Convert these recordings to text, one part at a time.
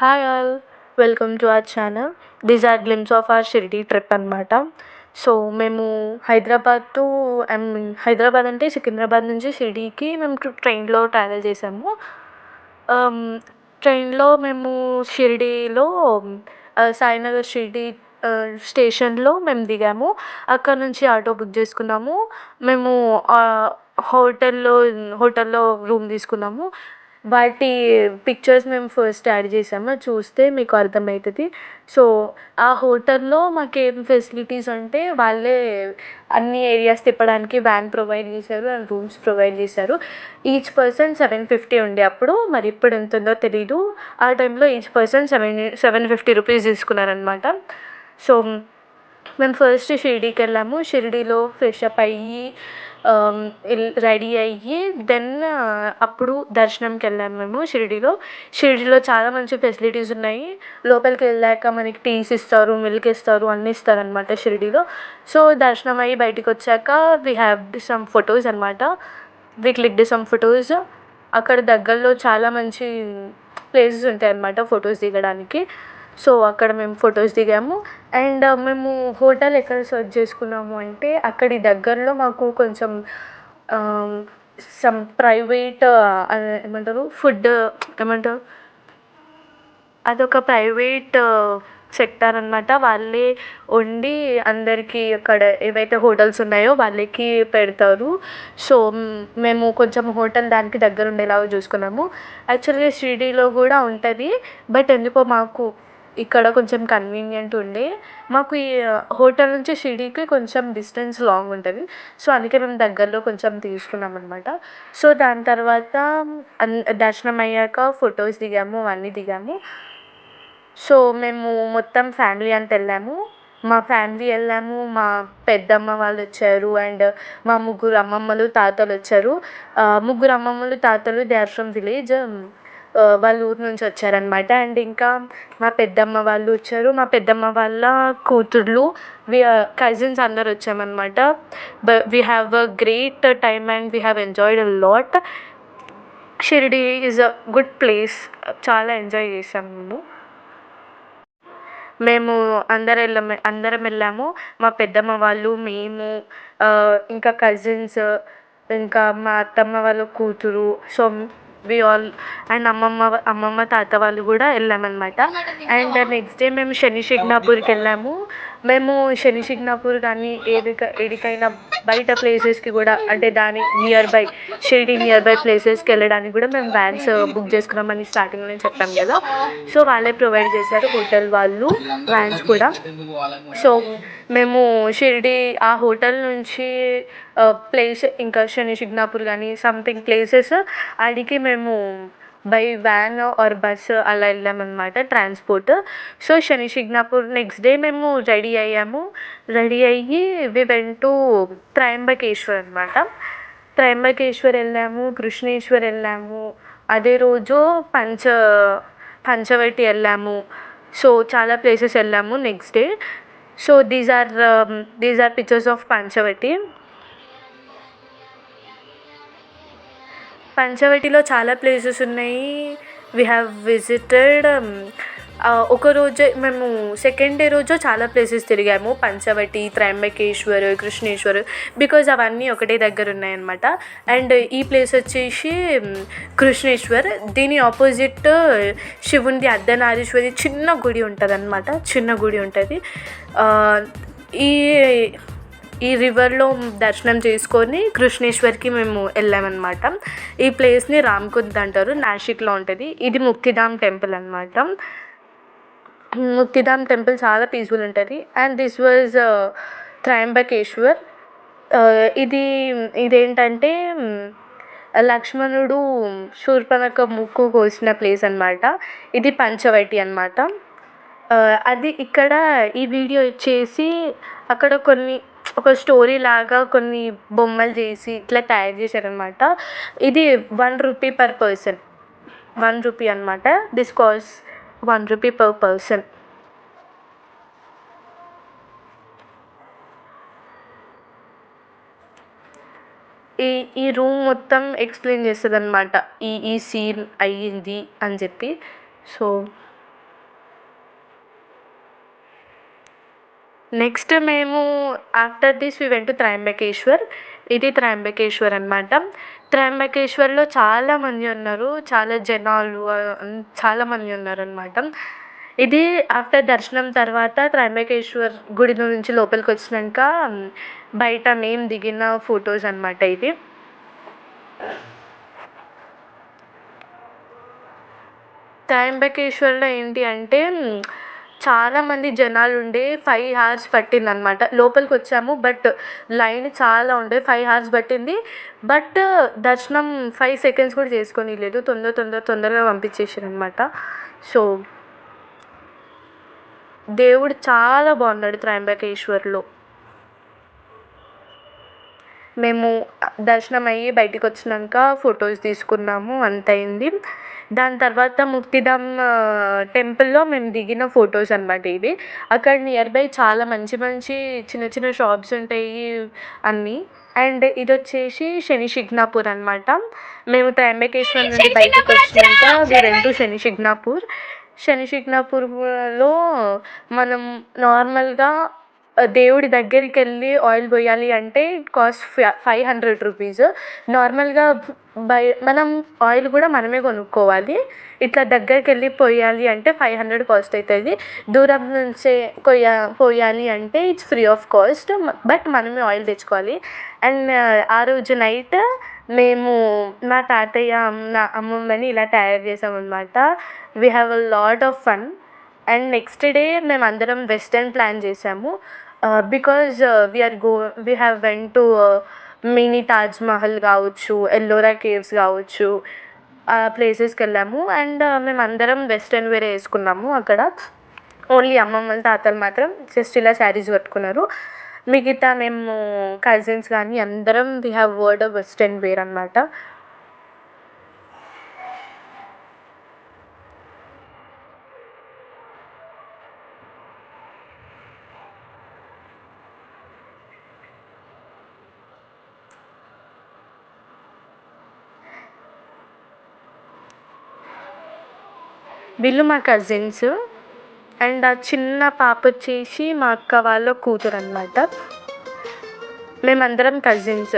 Hi all, welcome to our channel. These are glimpse of our Shirdi trip అనమాట. So మేము Hyderabad to Hyderabad అంటే సికింద్రాబాద్ నుంచి షిరిడీకి మేము ట్రైన్లో ట్రావెల్ చేసాము. ట్రైన్లో మేము షిరిడీలో సాయినగర్ షిరిడీ స్టేషన్లో మేము దిగాము. అక్కడ నుంచి ఆటో బుక్ చేసుకున్నాము. మేము హోటల్లో హోటల్లో రూమ్ తీసుకున్నాము. వాటి పిక్చర్స్ మేము ఫస్ట్ యాడ్ చేసాము. అది చూస్తే మీకు అర్థమవుతుంది. సో ఆ హోటల్లో మాకేం ఫెసిలిటీస్ అంటే వాళ్ళే అన్ని ఏరియాస్ తిప్పడానికి వ్యాన్ ప్రొవైడ్ చేశారు అండ్ రూమ్స్ ప్రొవైడ్ చేశారు. ఈచ్ పర్సన్ 750 ఉండే అప్పుడు, మరి ఇప్పుడు ఎంత ఉందో తెలీదు. ఆ టైంలో ఈచ్ పర్సన్ 750 రూపీస్ తీసుకున్నారనమాట. సో మేము ఫస్ట్ షిరిడీకి వెళ్ళాము. షిరిడీలో ఫ్రెష్ అప్ అయ్యి రెడీ అయ్యి దెన్ అప్పుడు దర్శనంకి వెళ్ళాము మేము షిరిడీలో చాలా మంచి ఫెసిలిటీస్ ఉన్నాయి. లోపలికి వెళ్ళాక మనకి టీస్ ఇస్తారు, మిల్క్ ఇస్తారు, అన్నీ ఇస్తారనమాట షిరిడీలో. సో దర్శనం అయ్యి బయటికి వచ్చాక వీ హ్యావ్ సమ్ ఫొటోస్ అనమాట. We clicked some photos. అక్కడ దగ్గరలో చాలా మంచి ప్లేసెస్ ఉంటాయి అన్నమాట ఫొటోస్ దిగడానికి. సో అక్కడ మేము ఫొటోస్ దిగాము. అండ్ మేము హోటల్ ఎక్కడ సెర్చ్ చేసుకున్నాము అంటే అక్కడి దగ్గరలో మాకు కొంచెం సమ్ ప్రైవేట్ ఏమంటారు ఫుడ్ ఏమంటారు అదొక ప్రైవేట్ సెక్టార్ అనమాట. వాళ్ళే వండి అందరికీ అక్కడ ఏవైతే హోటల్స్ ఉన్నాయో వాళ్ళకి పెడతారు. సో మేము కొంచెం హోటల్ దానికి దగ్గర ఉండేలాగా చూసుకున్నాము. యాక్చువల్గా షిరిడీలో కూడా ఉంటుంది, బట్ ఎందుకో మాకు ఇక్కడ కొంచెం కన్వీనియంట్ ఉండే. మాకు ఈ హోటల్ నుంచి షిరిడీకి కొంచెం డిస్టెన్స్ లాంగ్ ఉంటుంది. సో అందుకే మేము దగ్గరలో కొంచెం తీసుకున్నాం అనమాట. సో దాని తర్వాత దర్శనం అయ్యాక ఫొటోస్ దిగాము, అన్నీ దిగాము. సో మేము మొత్తం ఫ్యామిలీ అంతా వెళ్ళాము. మా ఫ్యామిలీ వెళ్ళాము, మా పెద్దమ్మ వాళ్ళు వచ్చారు అండ్ మా ముగ్గురు అమ్మమ్మలు తాతలు వచ్చారు. ముగ్గురు అమ్మమ్మలు తాతలు దే ఆర్ ఫ్రమ్ విలేజ్. వాళ్ళ ఊరు నుంచి వచ్చారనమాట. అండ్ ఇంకా మా పెద్దమ్మ వాళ్ళు వచ్చారు, మా పెద్దమ్మ వాళ్ళ కూతుర్లు, కజిన్స్ అందరు వచ్చామన్నమాట. We have a great time and we have enjoyed a lot. Shirdi is a good place. చాలా ఎంజాయ్ చేసాము మేము అందరం వెళ్ళాము. మా పెద్దమ్మ వాళ్ళు, మేము, ఇంకా కజిన్స్, ఇంకా మా అత్తమ్మ వాళ్ళ కూతురు. సో వి ఆల్ అండ్ అమ్మమ్మ తాత వాళ్ళు కూడా వెళ్ళామన్నమాట. అండ్ నెక్స్ట్ డే మేము శనిశిగ్నాపూర్కి వెళ్ళాము. మేము శనిశిగ్నాపూర్ కానీ ఏడికైనా బయట ప్లేసెస్కి కూడా అంటే దాని షిరిడీ నియర్ బై ప్లేసెస్కి వెళ్ళడానికి కూడా మేము వ్యాన్స్ బుక్ చేసుకున్నామని స్టార్టింగ్లో చెప్పాము కదా. సో వాళ్ళే ప్రొవైడ్ చేశారు హోటల్ వాళ్ళు వ్యాన్స్ కూడా. సో మేము షిరిడీ ఆ హోటల్ నుంచి ప్లేస్ ఇంకా శనిశిగ్నాపూర్ కానీ సంథింగ్ ప్లేసెస్ అడిగి మేము బై వ్యాన్ ఆర్ బస్ అలా వెళ్ళామన్నమాట, ట్రాన్స్పోర్ట్. సో శనిశిగ్నాపూర్ నెక్స్ట్ డే మేము రెడీ అయ్యాము. రెడీ అయ్యి వి వెంట్ టు త్రయంబకేశ్వర్ అనమాట. త్రయంబకేశ్వర్ వెళ్ళాము, కృష్ణేశ్వర్ వెళ్ళాము. అదే రోజు పంచవటి వెళ్ళాము. సో చాలా ప్లేసెస్ వెళ్ళాము next day. So these are pictures of Panchavati. పంచవటిలో చాలా ప్లేసెస్ ఉన్నాయి. We have visited. ఒకరోజే మేము సెకండ్ డే రోజు చాలా ప్లేసెస్ తిరిగాము. పంచవటి, త్రయంబకేశ్వర్, కృష్ణేశ్వర్, బికాజ్ అవన్నీ ఒకటే దగ్గర ఉన్నాయన్నమాట. అండ్ ఈ ప్లేస్ వచ్చేసి కృష్ణేశ్వర్. దీని ఆపోజిట్ శివునిది అర్ధనారీశ్వరి చిన్న గుడి ఉంటుంది అన్నమాట. చిన్న గుడి ఉంటుంది. ఈ ఈ రివర్లో దర్శనం చేసుకొని కృష్ణేశ్వర్కి మేము వెళ్ళామన్నమాట. ఈ ప్లేస్ని రామ్కుంద్ అంటారు, నాసిక్లో ఉంటుంది. ఇది ముక్తిధామ్ టెంపుల్ అనమాట. ముక్తిధామ్ టెంపుల్ చాలా పీస్ఫుల్ ఉంటుంది. And this was Trimbakeshwar. ఇదేంటంటే లక్ష్మణుడు శూర్పణఖ ముక్కు కోసిన ప్లేస్ అనమాట. ఇది పంచవటి అనమాట. అది ఇక్కడ ఈ వీడియో వచ్చేసి అక్కడ ఒక స్టోరీ లాగా కొన్ని బొమ్మలు చేసి ఇట్లా తయారు చేశారనమాట. ఇది 1 రూపీ పర్ పర్సన్, 1 రూపీ అనమాట. This cost 1 rupee per person. ఈ రూమ్ మొత్తం ఎక్స్ప్లెయిన్ చేస్తుంది అనమాట, ఈ సీన్ అయ్యింది అని చెప్పి. సో నెక్స్ట్ మేము after this we went to Trimbakeshwar. ఇది త్రయంబకేశ్వర్ అనమాట. త్రయంబకేశ్వర్‌లో చాలామంది ఉన్నారు. చాలా జనాలు చాలామంది ఉన్నారనమాట. ఇది ఆఫ్టర్ దర్శనం తర్వాత త్రయంబకేశ్వర్ గుడిలో నుంచి లోపలికొచ్చినంక బయట మేము దిగిన ఫోటోస్ అనమాట ఇది. త్రయంబకేశ్వర్‌లో ఏంటి అంటే చాలామంది జనాలుండే 5 అవర్స్ పట్టిందనమాట. లోపలికొచ్చాము. బట్ లైన్ చాలా ఉండే. 5 అవర్స్ పట్టింది. బట్ దర్శనం 5 సెకండ్స్ కూడా చేసుకోనీయలేదు. తొందరగా పంపించేసిరనమాట. సో, దేవుడు చాలా బాగున్నాడు త్రయంబకేశ్వర్‌లో. మేము దర్శనం అయ్యి బయటికొచ్చినంక ఫోటోస్ తీసుకున్నాము. అంతయింది. దాని తర్వాత ముక్తిధామ్ టెంపుల్‌లో మేము దిగిన ఫోటోస్ అనమాట ఇవి. అక్కడ నియర్ బై చాలా మంచి మంచి చిన్న చిన్న షాప్స్ ఉంటాయి అన్నీ. అండ్ ఇదొచ్చేసి శని షిగ్నాపూర్ అనమాట. మేము త్రయంబకేశ్వర్ నుండి బయటికొచ్చినంక వి వెంట్ టు శని షిగ్నాపూర్. శని షిగ్నాపూర్‌లో మనం నార్మల్‌గా దేవుడి దగ్గరికెళ్ళి ఆయిల్ పొయ్యాలి అంటే కాస్ట్ 500 రూపీస్. నార్మల్‌గా మనం ఆయిల్ కూడా మనమే కొనుక్కోవాలి. ఇట్లా దగ్గరికెళ్ళి పొయ్యాలి అంటే 500 కాస్ట్ అవుతుంది. దూరం నుంచే పొయ్యాలి అంటే it's free of cost. But మనమే ఆయిల్ తెచ్చుకోవాలి. అండ్ ఆ రోజు నైట్ మేము మా తాతయ్య, నా అమ్మమ్మని ఇలా తయారు చేసామన్నమాట. We have a lot of fun. And next day మేమందరం వెస్టర్న్ ప్లాన్ చేసాము. Because we have went to mini Taj Mahal కావచ్చు, ఎల్లోరా కేవ్స్ కావచ్చు, ఆ ప్లేసెస్కి వెళ్ళాము. అండ్ మేమందరం వెస్టర్న్ వేర్ వేసుకున్నాము అక్కడ. ఓన్లీ అమ్మమ్మలు తాతలు మాత్రం జస్ట్ ఇలా శారీస్ కట్టుకున్నారు. మిగతా మేము కజిన్స్ కానీ అందరం we have worn western wear అనమాట. వీళ్ళు మా కజిన్స్. అండ్ ఆ చిన్న పాప వచ్చేసి మా అక్క వాళ్ళ కూతురు అనమాట. మేమందరం కజిన్స్.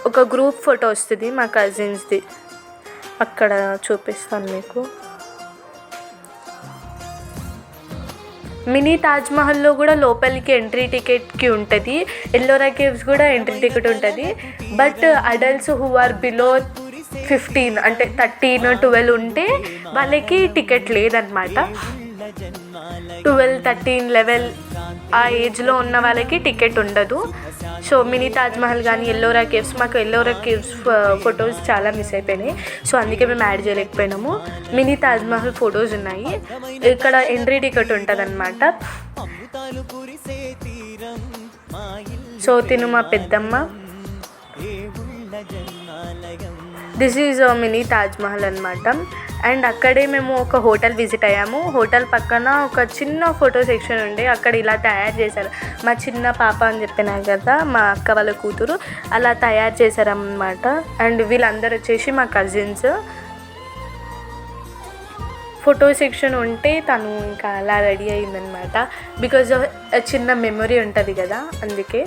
ఒక గ్రూప్ ఫోటో వస్తుంది మా కజిన్స్ది. అక్కడ చూపిస్తాను మీకు. మినీ తాజ్మహల్లో కూడా లోపలికి ఎంట్రీ టికెట్కి ఉంటుంది. ఎల్లోరా కేవ్స్ కూడా ఎంట్రీ టికెట్ ఉంటుంది. But adults who are below 15 అంటే 13, 12 ఉంటే వాళ్ళకి టికెట్ లేదనమాట. 12, 13, 11 ఆ ఏజ్లో ఉన్న వాళ్ళకి టికెట్ ఉండదు. సో మినీ తాజ్మహల్ కానీ ఎల్లోరా కేవ్స్, మాకు ఎల్లోరా కేవ్స్ ఫొటోస్ చాలా మిస్ అయిపోయినాయి. సో అందుకే మేము యాడ్ చేయలేకపోయినాము. మినీ తాజ్మహల్ ఫొటోస్ ఉన్నాయి. ఇక్కడ ఎంట్రీ టికెట్ ఉంటుంది అనమాట. సో తిను మా పెద్దమ్మ. దిస్ ఈజ్ మినీ తాజ్మహల్ అనమాట. అండ్ అక్కడే మేము ఒక హోటల్ విజిట్ అయ్యాము. హోటల్ పక్కన ఒక చిన్న ఫోటో సెక్షన్ ఉండే. అక్కడ ఇలా తయారు చేశారు. మా చిన్న పాప అని చెప్పినా కదా, మా అక్క వాళ్ళ కూతురు, అలా తయారు చేశారన్నమాట. అండ్ వీళ్ళందరూ వచ్చేసి మా కజిన్స్. ఫోటో సెక్షన్ ఉంటే తను ఇంకా అలా రెడీ అయిందనమాట. బికాజ్ చిన్న మెమొరీ ఉంటుంది కదా, అందుకే.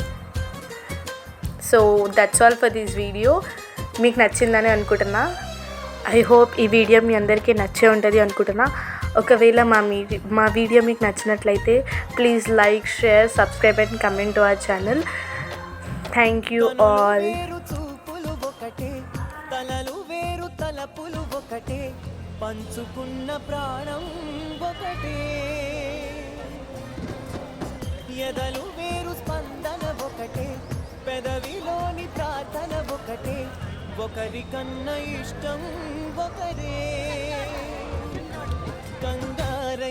So that's all for this video. మీకు నచ్చిందని అనుకుంటున్నా. ఐ హోప్ ఈ వీడియో మీ అందరికీ నచ్చే ఉంటుంది అనుకుంటున్నా. ఒకవేళ మా వీడియో మీకు నచ్చినట్లయితే please like, share, subscribe and comment to our channel. Thank you all. పంచుకున్న ప్రాణం ఒకటే, ఎదలు వేరు స్పందన ఒకటే, పెదవిలోని ప్రార్థన ఒకటే, ఒకరికన్నా ఇష్టం ఒకరే. గంగా